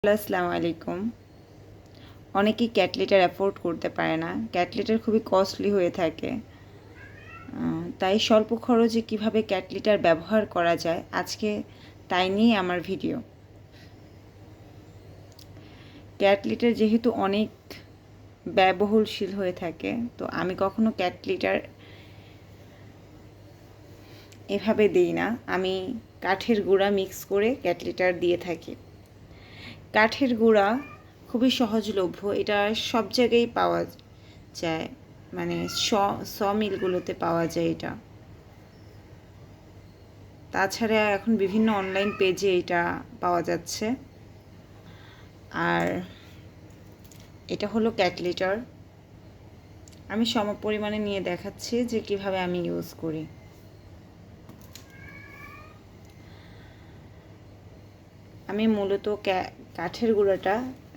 আসসালামু আলাইকুম। অনেকেই ক্যাট লিটার অ্যাফোর্ড করতে পারে না। ক্যাট লিটার খুবই কস্টলি হয়ে থাকে। তাই স্বল্প খরচে কিভাবে ক্যাট লিটার ব্যবহার করা যায় আজকে তাই নিয়ে আমার ভিডিও। ক্যাট লিটার যেহেতু অনেক ব্যয়বহুলশীল হয়ে থাকে, তো আমি কখনো ক্যাট লিটার এভাবে দিই না। আমি কাঠের গুঁড়া মিক্স করে ক্যাট লিটার দিয়ে থাকি। কাঠের গুঁড়া খুবই সহজলভ্য, এটা সব জায়গায় পাওয়া যায়, মানে স মিলগুলোতে পাওয়া যায় এটা। তাছাড়া এখন বিভিন্ন অনলাইন পেজে এটা পাওয়া যাচ্ছে। আর এটা হলো ক্যাট লিটার। আমি সম পরিমাণে নিয়ে দেখাচ্ছি যে কিভাবে আমি ইউজ করি। আমি মূলত কাঠের গুঁড়াটা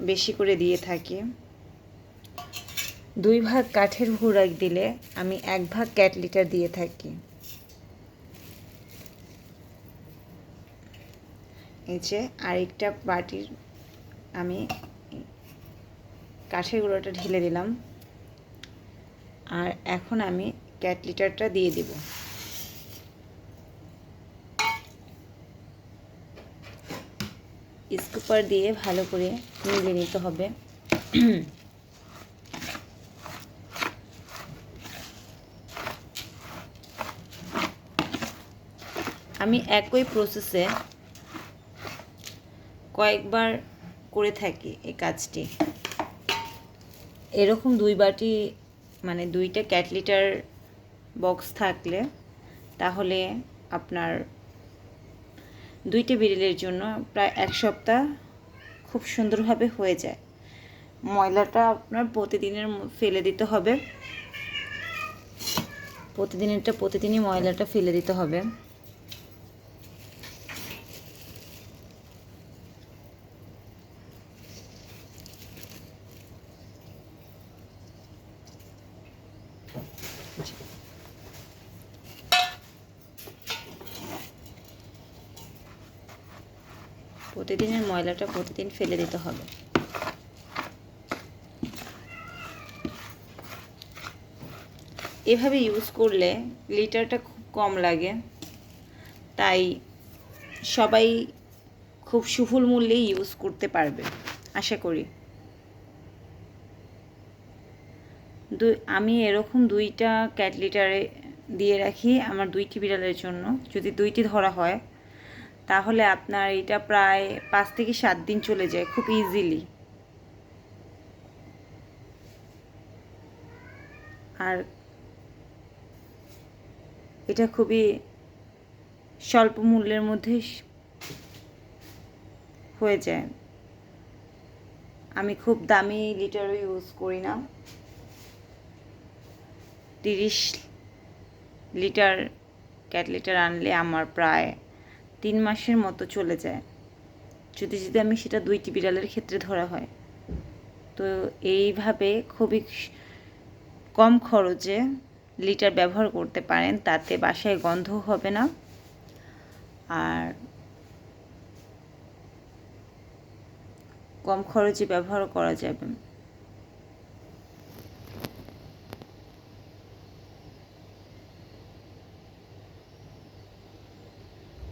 বেশি করে দিয়ে থাকি। 2 ভাগ কাঠের গুঁড়া দিলে আমি 1 ভাগ ক্যাট লিটার দিয়ে থাকি। এই যে আরেকটা বাটির আমি কাঠের গুঁড়োটা ঢেলে দিলাম। আর এখন আমি ক্যাট লিটারটা দিয়ে দেব। স্কুপার দিয়ে ভালো করে মিলিয়ে নিতে হবে। আমি একই প্রসেসে কয়েকবার করে থাকি এই কাজটি। এরকম 2 বাটি, মানে 2টা ক্যাট লিটার বক্স থাকলে তাহলে আপনার 2টা বিড়ালের জন্য প্রায় 1 সপ্তাহ খুব সুন্দরভাবে হয়ে যায়। ময়লাটা আপনার প্রতিদিনের ফেলে দিতে হবে। প্রতিদিনই ময়লাটা ফেলে দিতে হবে। প্রতিদিনের ময়লাটা প্রতিদিন ফেলে দিতে হবে। এভাবে ইউজ করলে লিটারটা খুব কম লাগে, তাই সবাই খুব সুফল মূল্যে ইউজ করতে পারবে আশা করি। আমি এরকম 2টা ক্যাট লিটারে দিয়ে রাখি আমার 2টি বিড়ালের জন্য। যদি 2টি ধরা হয় তাহলে আপনার এটা প্রায় 5 থেকে 7 দিন চলে যায় খুব ইজিলি। আর এটা খুবই স্বল্প মূল্যের মধ্যে হয়ে যায়। আমি খুব দামি লিটারও ইউজ করি না। 30 লিটার ক্যাট লিটার আনলে আমার প্রায় 3 মাসের মতো চলে যায়, যদি আমি সেটা 2টি বিড়ালের ক্ষেত্রে ধরা হয়। তো এইভাবে খুবই কম খরচে লিটার ব্যবহার করতে পারেন, তাতে বাসায় গন্ধ হবে না আর কম খরচে ব্যবহার করা যাবে।